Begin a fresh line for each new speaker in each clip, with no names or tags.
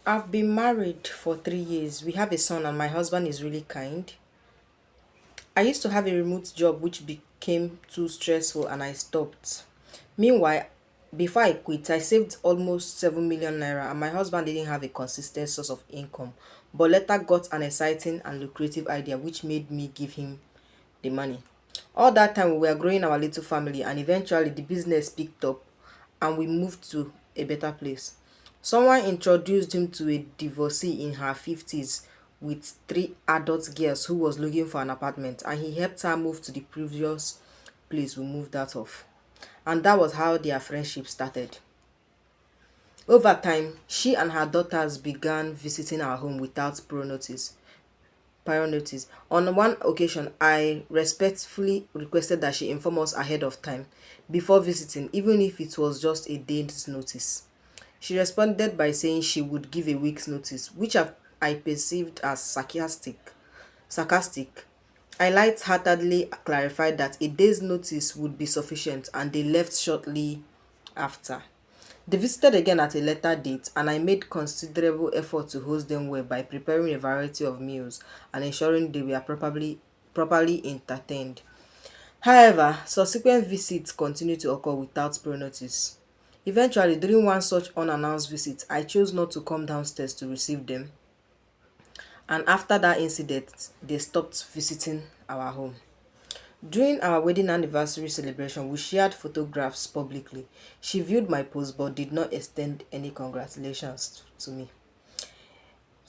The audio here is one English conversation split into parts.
I've been married for 3 years. We have a son, and my husband is really kind. I used to have a remote job which became too stressful and I stopped. Meanwhile, before I quit, I saved almost 7 million naira, and my husband didn't have a consistent source of income, but later got an exciting and lucrative idea which made me give him the money. All that time we were growing our little family, and eventually the business picked up and we moved to a better place. Someone introduced him to a divorcee in her 50s with three adult girls who was looking for an apartment, and he helped her move to the previous place we moved out of. And that was how their friendship started. Over time, she and her daughters began visiting our home without prior notice. On one occasion, I respectfully requested that she inform us ahead of time before visiting, even if it was just a day's notice. She responded by saying she would give a week's notice, which I perceived as sarcastic. I lightheartedly clarified that a day's notice would be sufficient, and they left shortly after. They visited again at a later date, and I made considerable effort to host them well by preparing a variety of meals and ensuring they were properly entertained. However, subsequent visits continued to occur without prior notice. Eventually, during one such unannounced visit, I chose not to come downstairs to receive them, and after that incident, they stopped visiting our home. During our wedding anniversary celebration, we shared photographs publicly. She viewed my post but did not extend any congratulations to me.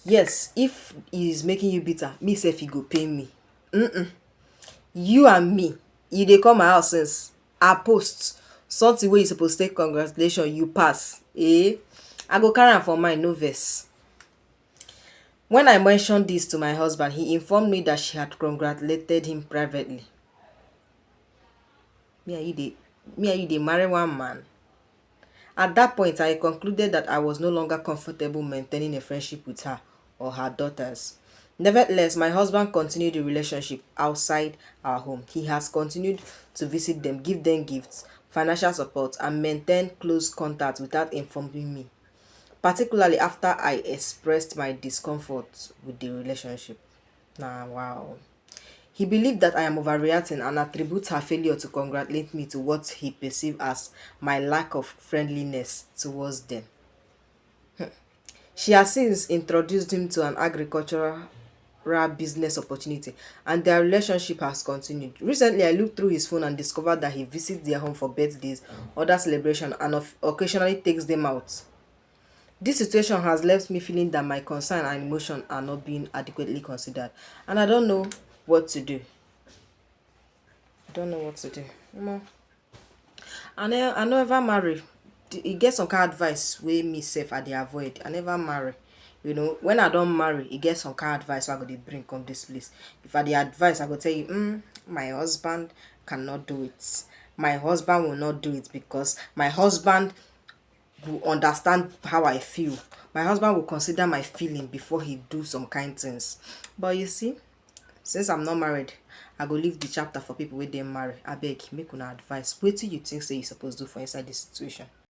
Yes, if he is making you bitter, me sef he go pay me. You and me, you dey come my house since I post something wey you suppose take congratulation, you pass. I go carry am for mind, no vex. When I mentioned this to my husband, he informed me that she had congratulated him privately. Me and you dey marry one man. At that point, I concluded that I was no longer comfortable maintaining a friendship with her or her daughters. Nevertheless, my husband continued the relationship outside our home. He has continued to visit them, give them gifts, financial support, and maintain close contact without informing me, particularly after I expressed my discomfort with the relationship. Nah, wow. He believed that I am overreacting and attributes her failure to congratulate me to what he perceived as my lack of friendliness towards them. She has since introduced him to an agricultural business opportunity, and their relationship has continued. Recently, I looked through his phone and discovered that he visits their home for birthdays, other celebrations, and occasionally takes them out. This situation has left me feeling that my concern and emotion are not being adequately considered, and I don't know what to do. I don't know what to do. I never marry. E get some kind advice wey me sef I dey avoid. I never marry. When I don marry, e get some kind advice wey I go dey bring come this place. If I dey advise, I go tell you, my husband cannot do it. My husband will not do it because my husband will understand how I feel. My husband will consider my feeling before he do some kind things. But you see, since I'm not married, I go leave the chapter for people wey dey marry. Abeg, make una advice. Wetin you think say you suppose do for inside this situation?